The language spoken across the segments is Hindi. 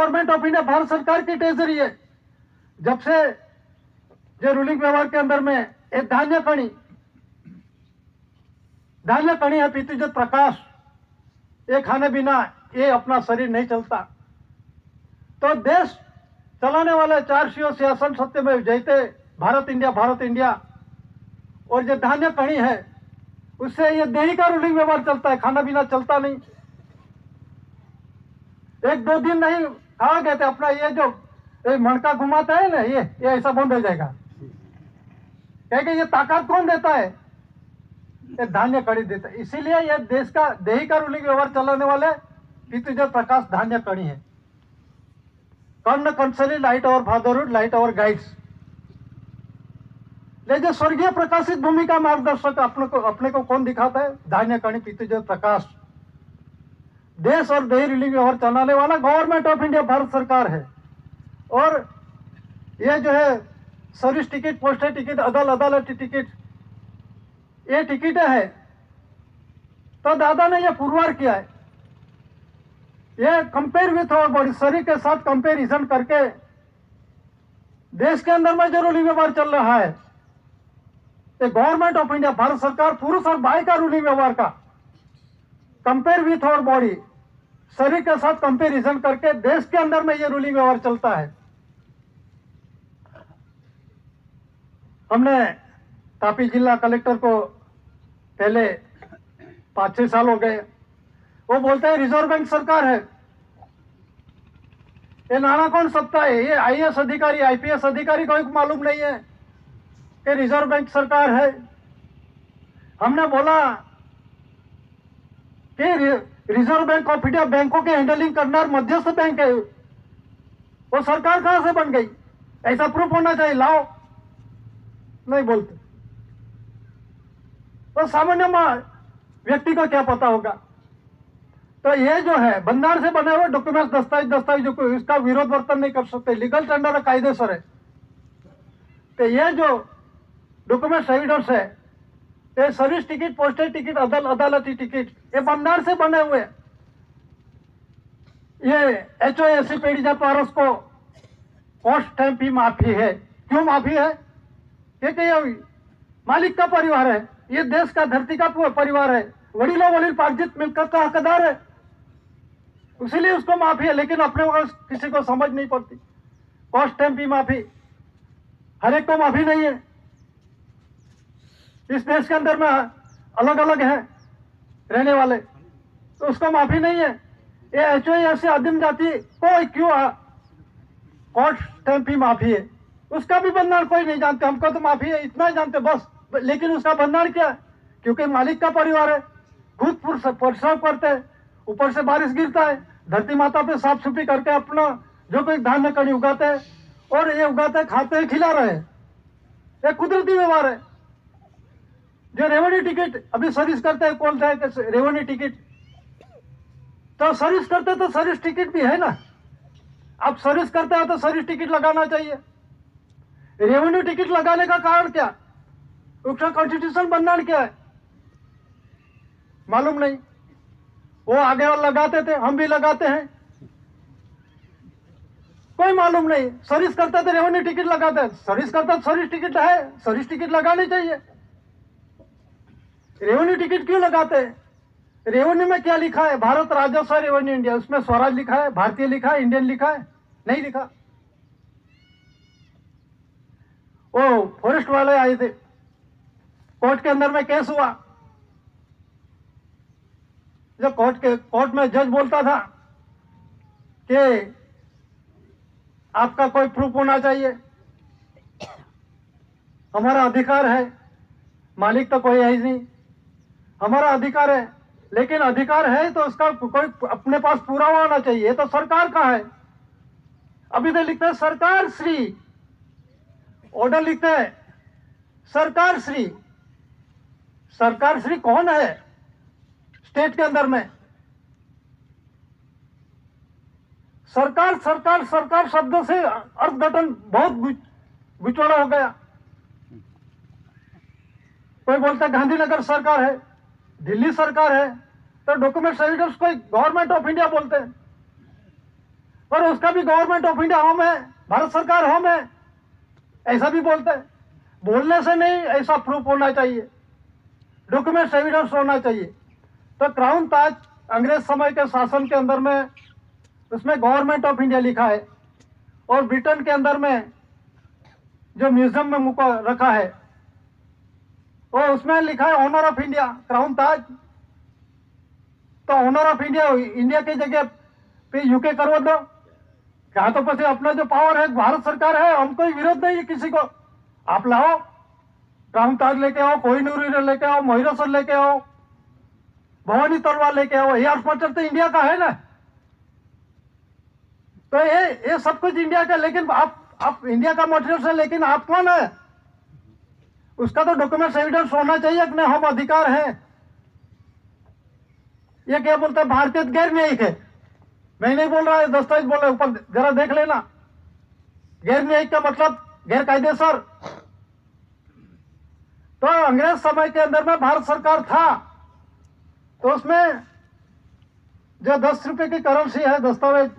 गवर्नमेंट ऑफ इंडिया भारत सरकार की ट्रेजरी है। जब से जो रूलिंग व्यवहार के अंदर में एक धान्य कणी है पीतृजत प्रकाश, ये खाने बिना ये अपना शरीर नहीं चलता। तो देश चलाने वाले 4 सिंहासन सत्य में जयते भारत इंडिया और जो धान्य कणी है उससे ये देही का रूलिंग व्यवहार चलता है, खाना बिना चलता नहीं। 1-2 दिन नहीं खा गए थे अपना ये जो मणका घुमाता है ना, ये ऐसा बंद हो जाएगा। क्योंकि ये ताकत कौन देता है? ये धान्य कणी देता है। इसीलिए ये देश का देही का रूलिंग व्यवहार चलाने वाले पीतृजत प्रकाश धान्य कणी है। कर्ण कंसली लाइट और फादरहुड लाइट और गाइड्स, जो स्वर्गीय प्रकाशित भूमि का मार्गदर्शक अपने को कौन दिखाता है? धान्य कणी पीतृजत प्रकाश। देश और देही रूलिंग व्यवहार चलाने वाला गवर्नमेंट ऑफ इंडिया भारत सरकार है। और ये जो है सर्विस टिकट, पोस्टल टिकट, अदालती टिकट, ये टिकटें है तो दादा ने ये पुरवार किया है। ये कंपेयर विथ और बॉडी, शरीर के साथ कंपेरिजन करके देश के अंदर में जो रूलिंग व्यवहार चल रहा है, ये गवर्नमेंट ऑफ इंडिया भारत सरकार पुरुष और बाई का रूलिंग व्यवहार का कंपेयर विथ और बॉडी, शरीर के साथ कंपेरिजन करके देश के अंदर में ये रूलिंग व्यवहार चलता है। हमने तापी जिला कलेक्टर को पहले 5-6 साल हो गए, वो बोलते हैं रिजर्व बैंक सरकार है। ये नाना कौन सकता है? ये आईएएस अधिकारी, आईपीएस अधिकारी को मालूम नहीं है कि रिजर्व बैंक सरकार है। हमने बोला कि रिजर्व बैंक ऑफ इंडिया बैंकों के हैंडलिंग करना मध्यस्थ बैंक है, वो सरकार कहां से बन गई? ऐसा प्रूफ होना चाहिए, लाओ। नहीं बोलते तो सामान्य व्यक्ति को क्या पता होगा? तो ये जो है बंधारण से बने हुए डॉक्यूमेंट्स, दस्तावेज इसका विरोध वर्तन नहीं कर सकते, लीगल टेंडर कायदेसर है। तो ये जो डॉक्यूमेंट्स एविडेंस है, ये सर्विस टिकट, पोस्टल टिकट, अदालती टिकट, ये बंधारण से बने हुए। ये HOAC पेड़ीजा पारस को कॉस्ट स्टैंप ही माफी है। क्यों माफी है? क्योंकि ये मालिक का परिवार है, ये देश का धरती का परिवार है, वडीलों वडील पार्जित मिलकत का हकदार है, इसीलिए उसको माफी है। लेकिन अपने को किसी को समझ नहीं पड़ती। कॉस्ट स्टैंप ही माफी हर एक को माफी नहीं है। इस देश के अंदर में अलग अलग है रहने वाले, तो उसको माफी नहीं है। ये HOAC आदिम जाति को क्यों कॉस्ट स्टैंप ही माफी है? उसका भी बंधन कोई नहीं जानते। हमको तो माफी है इतना ही जानते बस, लेकिन उसका बंधन क्या है? क्योंकि मालिक का परिवार है, खुद परिश्रम करते हैं, ऊपर से बारिश गिरता है, धरती माता पे साफ सफाई करके अपना जो कोई धान्य कणी उगाते हैं, और ये उगाते हैं, खाते हैं, खिला रहे हैं। ये कुदरती व्यवहार है। जो रेवेन्यू टिकट अभी सर्विस करते हैं, बोलते हैं कि रेवेन्यू टिकट, तो सर्विस करते तो सर्विस टिकट भी है ना। आप सर्विस करते हो तो सर्विस टिकट लगाना चाहिए। रेवेन्यू टिकट लगाने का कारण क्या? उसका कॉन्स्टिट्यूशन बंधन क्या है? मालूम नहीं। वो आगे और लगाते थे, हम भी लगाते हैं, कोई मालूम नहीं। सर्विस करते थे रेवेन्यू टिकट लगाते हैं, सर्विस करता तो सर्विस टिकट है, सर्विस टिकट लगानी चाहिए। रेवेन्यू टिकट क्यों लगाते हैं? रेवेन्यू में क्या लिखा है? भारत राजस्व रेवेन्यू इंडिया, उसमें स्वराज लिखा है, भारतीय लिखा है, इंडियन लिखा है? नहीं लिखा। वो फॉरेस्ट वाले आए थे, कोर्ट के अंदर में केस हुआ। जब कोर्ट में जज बोलता था कि आपका कोई प्रूफ होना चाहिए, हमारा अधिकार है, मालिक तो कोई है ही नहीं, हमारा अधिकार है, लेकिन अधिकार है तो उसका कोई अपने पास पुरावा होना चाहिए। ये तो सरकार का है। अभी तो लिखते हैं सरकार श्री, ऑर्डर लिखते हैं सरकार श्री। सरकार श्री कौन है स्टेट के अंदर में? सरकार सरकार सरकार शब्द से अर्थघटन बहुत विचोड़ा हो गया। कोई बोलता है गांधीनगर सरकार है, दिल्ली सरकार है, तो डॉक्यूमेंट एविडेंस कोई गवर्नमेंट ऑफ इंडिया बोलते हैं। और उसका भी गवर्नमेंट ऑफ इंडिया होम है, भारत सरकार होम है, ऐसा भी बोलते हैं। बोलने से नहीं, ऐसा प्रूफ होना चाहिए, डॉक्यूमेंट्स एविडेंस होना चाहिए। तो क्राउन ताज अंग्रेज समय के शासन के अंदर में उसमें गवर्नमेंट ऑफ इंडिया लिखा है, और ब्रिटेन के अंदर में जो म्यूजियम में मुका रखा है और उसमें लिखा है ऑनर ऑफ इंडिया, क्राउन ताज। तो ऑनर ऑफ इंडिया इंडिया की जगह पे यूके करवा दो, क्या तो પછી अपना जो पावर है भारत सरकार है, हम कोई विरोध नहीं है किसी को। आप लाओ, क्राउन ताज लेके आओ, कोहिनूर लेके आओ, मोहिरसर लेके आओ, भवानी तलवार लेके आओ, ये आर्चर तो इंडिया का है ना। तो ये सब कुछ इंडिया का, लेकिन आप इंडिया का मटेरियल है, लेकिन आप कौन है, उसका तो डॉक्यूमेंट्स एविडेंस होना चाहिए कि हम अधिकार हैं। ये क्या बोलते हैं, भारतीय गैर न्यायिक है। मैं नहीं बोल रहा है, दस्तावेज बोल रहा है, ऊपर जरा देख लेना। गैर न्यायिक का मतलब गैर कायदेसर। तो अंग्रेज समय के अंदर में भारत सरकार था, तो उसमें जो 10 रुपए की करेंसी है, दस्तावेज,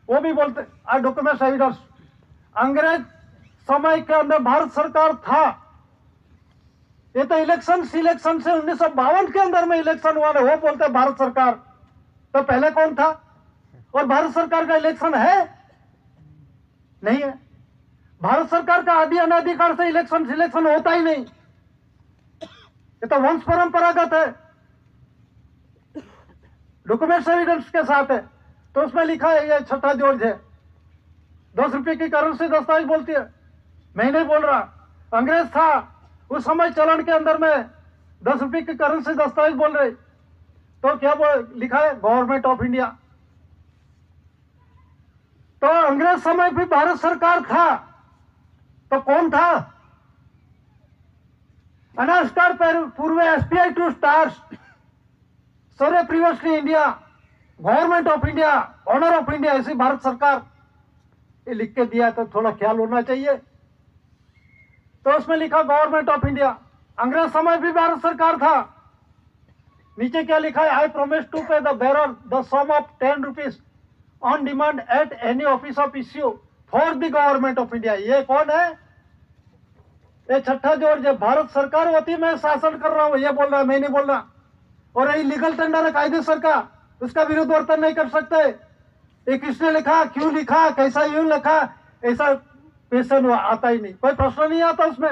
वो भी बोलते डॉक्यूमेंट्स एविडेंस। अंग्रेज समय के अंदर भारत सरकार था। ये तो इलेक्शन सिलेक्शन से 1952 के अंदर में इलेक्शन हुआ है, वो बोलते हैं भारत सरकार। तो पहले कौन था? और भारत सरकार का इलेक्शन है नहीं है। भारत सरकार का आदि अनाधिकार से इलेक्शन सिलेक्शन होता ही नहीं, ये तो वंश परंपरागत है, डॉक्यूमेंट्स एविडेंस के साथ है। तो उसमें लिखा है, ये छठा जोड़ है, 10 रुपए की करेंसी दस्तावेज बोलती है। मैं नहीं बोल रहा, अंग्रेज था उस समय चलन के अंदर में 10 रुपए की करेंसी दस्तावेज बोल रहे। तो क्या लिखा है, गवर्नमेंट ऑफ इंडिया। तो अंग्रेज समय भी भारत सरकार था, तो कौन था? अनास्टार पूर्व एसपीआई टू स्टार्स सरे previously India, government of India, owner of India, ऐसी भारत सरकार, ये लिख के दिया, तो थोड़ा ख्याल होना चाहिए। तो उसमें लिखा गवर्नमेंट ऑफ इंडिया। अंग्रेज समय भी भारत सरकार था। नीचे क्या लिखा है, I promise to pay the bearer the sum of 10 rupees on demand at any office of issue for the government of India. ये कौन है? ये छठा जोड़, जो भारत सरकार होती मैं शासन कर रहा हूं, ये बोल रहा है, मैं नहीं बोल रहा। और ये लीगल टेंडर है कायदेसर का, उसका विरोध वर्तन नहीं कर सकते। ये किसने लिखा, क्यों लिखा, कैसा यूं लिखा, ऐसा क्वेश्चन आता ही नहीं, कोई प्रश्न नहीं आता उसमें।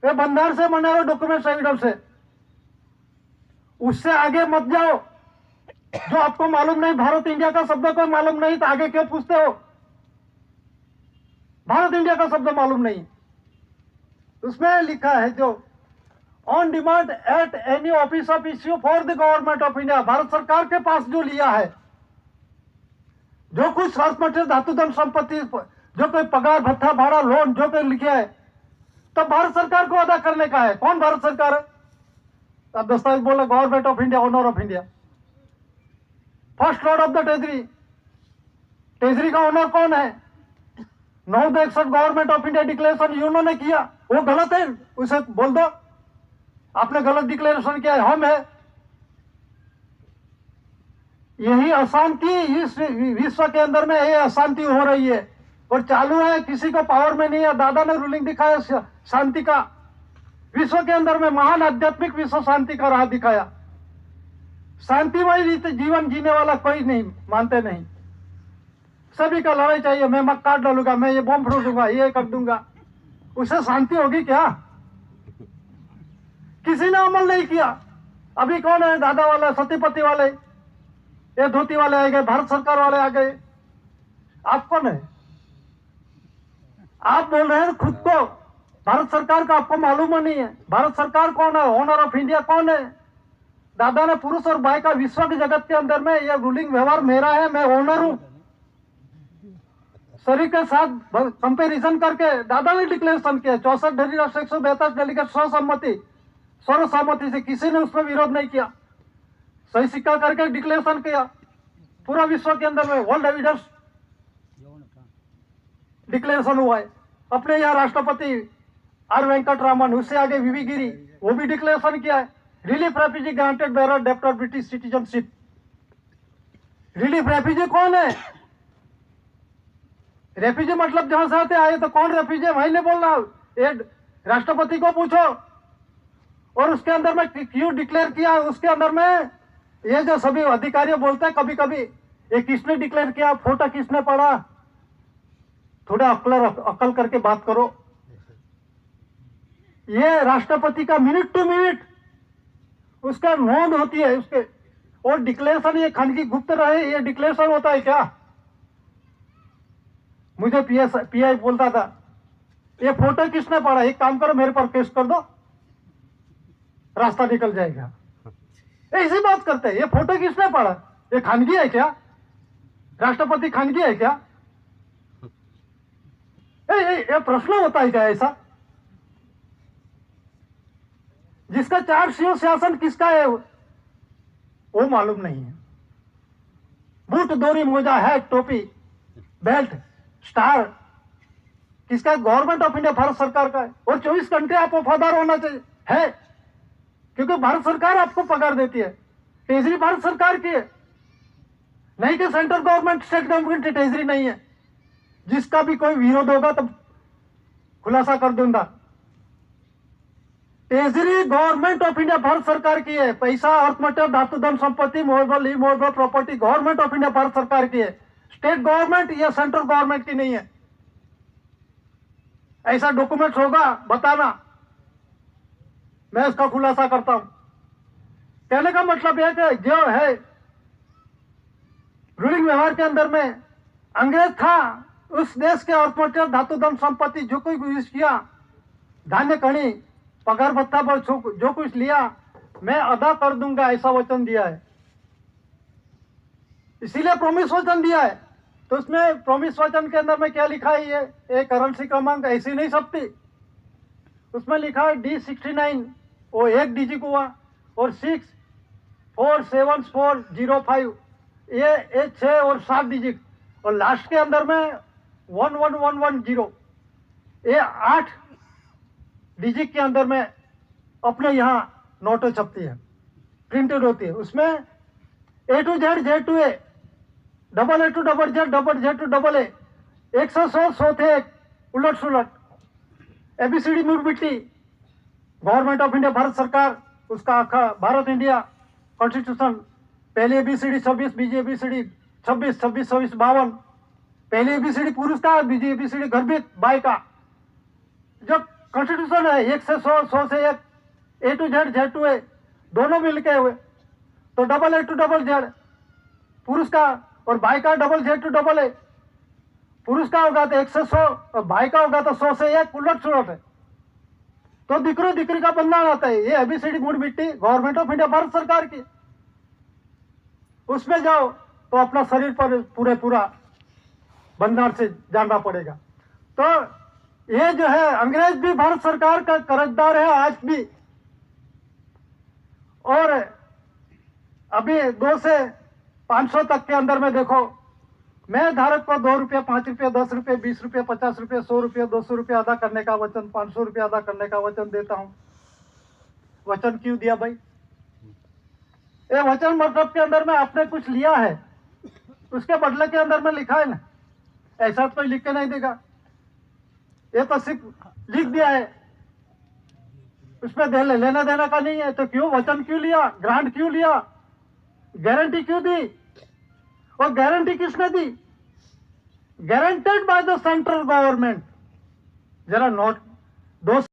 ये बंधारण से बना हुआ डॉक्यूमेंट्स एविडेंस है, उससे आगे मत जाओ। जो आपको मालूम नहीं, भारत इंडिया का शब्द कोई मालूम नहीं, तो आगे क्यों पूछते हो? भारत इंडिया का शब्द मालूम नहीं, उसमें लिखा है जो on demand at any office of issue for the government of India. Bharat सरकार के पास जो लिया है, जो कुछ मटेरियल, धातु धन संपत्ति, जो कोई पगार भत्ता भाड़ा लोन जो कोई लिखा है, तो भारत सरकार को अदा करने का है। कौन भारत सरकार है? अब दस्तावेज बोला government of India, owner of India, first lord of the treasury. Treasury का ऑनर कौन है? 961 गवर्नमेंट ऑफ इंडिया डिक्लेरेशन उन्होंने किया, वो गलत है, उसे बोल दो आपने गलत डिक्लेरेशन किया है, हम है। यही अशांति इस विश्व के अंदर में, ये अशांति हो रही है और चालू है, किसी को पावर में नहीं है। दादा ने रूलिंग दिखाया शांति का, विश्व के अंदर में महान आध्यात्मिक विश्व शांति का राह दिखाया। शांतिमय जीवन जीने वाला कोई नहीं, मानते नहीं, सभी का लड़ाई चाहिए। मैं मत काट डालूंगा, मैं ये बम फोड़ दूंगा, ये कर दूंगा, उससे शांति होगी क्या? किसी ने अमल नहीं किया। अभी कौन है? दादा वाला, सतीपति वाले, ये धोती वाले आ गए, भारत सरकार वाले आ गए। आप कौन है? आप बोल रहे हैं खुद को भारत सरकार का, आपको मालूम नहीं है भारत सरकार कौन है, ऑनर ऑफ इंडिया कौन है। दादा ने पुरुष और भाई का विश्व के जगत के अंदर में यह रूलिंग व्यवहार मेरा है, मैं ओनर हूं। शरीर के साथ कंपेरिजन करके दादा ने डिक्लेरेशन किया। 64 डेलीगेट 142 डेलीगेट सर्वसम्मति से, किसी ने उसमें विरोध नहीं किया, सही सिक्का करके डिक्लेरेशन किया। पूरा विश्व के अंदर में वर्ल्ड एविडेंस डिक्लेरेशन हुआ है। अपने यहाँ राष्ट्रपति आर वेंकट रामन, उससे आगे वीवी गिरी, वो भी डिक्लेरेशन किया है। Relief refugee granted bearer debtor British citizenship. Relief refugee कौन है? रेफ्यूजी मतलब जहां से आते आए तो कौन रेफ्यूजी है भाई ने बोलना, ये राष्ट्रपति को पूछो। और उसके अंदर में क्यों डिक्लेयर किया, उसके अंदर में ये जो सभी अधिकारी बोलते हैं कभी कभी, ये किसने डिक्लेयर किया, फोटो किसने पढ़ा, थोड़ा अकल करके बात करो। ये राष्ट्रपति का मिनट टू मिनट उसका नोंद होती है उसके, और डिक्लेरेशन ये खानगी गुप्त रहे, ये डिक्लेरेशन होता है क्या? मुझे पीआई बोलता था ये फोटो किसने पढ़ा, एक काम करो मेरे पर केस कर दो, रास्ता निकल जाएगा। ऐसी बात करते हैं, ये फोटो किसने पढ़ा, ये खानगी है क्या? राष्ट्रपति खानगी है क्या? ये प्रश्न होता है क्या ऐसा? जिसका चार शासन किसका है वो मालूम नहीं है। बूट, दोरी, मोजा, हैट, टोपी, बेल्ट, स्टार किसका? गवर्नमेंट ऑफ इंडिया, भारत सरकार का है। और 24 घंटे आप वफादार होना चाहिए है, क्योंकि भारत सरकार आपको पगार देती है। ट्रेजरी भारत सरकार की है, नहीं कि सेंट्रल गवर्नमेंट, स्टेट गवर्नमेंट की ट्रेजरी नहीं है। जिसका भी कोई विरोध होगा तो खुलासा कर दूंगा। Treasury government of India, Bharat सरकार की है। पैसा, अर्थ मटेरियल, धातु, धन संपत्ति, movable, immovable property government of India, Bharat सरकार की है। स्टेट गवर्नमेंट या सेंट्रल गवर्नमेंट की नहीं है। ऐसा डॉक्यूमेंट होगा बताना, मैं उसका खुलासा करता हूं। कहने का मतलब यह कि जो है रूलिंग व्यवहार के अंदर में अंग्रेज था, उस देश के अर्थ मटेरियल, धातु, धन संपत्ति जो कोई यूज किया, धान्य कणी, पगार भत्ता पर जो कुछ लिया मैं अदा कर दूंगा, ऐसा वचन दिया है। इसीलिए प्रॉमिस वचन दिया है। तो उसमें प्रॉमिस वचन के अंदर में क्या लिखा है, ये करेंसी क्रमांक ऐसी नहीं छपती, उसमें लिखा है D69, वो 1 डिजिट हुआ, और 6474005 ये 6 और 7 डिजिट, और लास्ट के अंदर में 11110 ये 8 डिजिट के अंदर में अपने यहाँ नोटें छपती है, प्रिंटेड होती है। उसमें A to Z, Z to A, double A to double Z, double Z to double A, 100 100 थे उलट सुलट, ABCD मूर्बिटी, गवर्नमेंट ऑफ इंडिया, भारत सरकार, उसका आखा भारत इंडिया कॉन्स्टिट्यूशन, पहली ABCD 26, बीजी ABCD 26, 26, 26, 52, पहली ABCD पुरुष का, बीजी ABCD गर्भित बाई का। जो कॉन्स्टिट्यूशन है 1 से 100, 100 से 1, A to Z, Z to A दोनों मिलके हुए, तो double A to double Z पुरुष का, और बाई का double Z to double A, पुरुष का होगा तो 1 से 100 और बाई का होगा तो 100 से 1, उलट सुलट है। तो दिकरो दिकरी का बंधन आता है। ये ABCD मूड मिट्टी गवर्नमेंट ऑफ इंडिया, भारत सरकार की, उसमें जाओ तो अपना शरीर पर पूरा बंधन से जानना पड़ेगा। तो ये जो है अंग्रेज भी भारत सरकार का कर्जदार है आज भी। और अभी 2 से 500 तक के अंदर में देखो, मैं धारक को 2 रुपये, 5 रुपये, 10 रुपये, 20 रुपये, 50 रुपये, 100 रुपये, 200 रुपये अदा करने का वचन, 500 रुपये अदा करने का वचन देता हूं। वचन क्यों दिया भाई? ये वचन मतलब के अंदर में आपने कुछ लिया है, उसके बदले के अंदर में लिखा है ना, ऐसा तो कोई लिख के नहीं देगा। ये तो सिर्फ लिख दिया है, उसमें लेना देना का नहीं है। तो क्यों वचन क्यों लिया, ग्रांट क्यों लिया, गारंटी क्यों दी? और गारंटी किसने दी? Guaranteed by the central government. जरा नोट, 2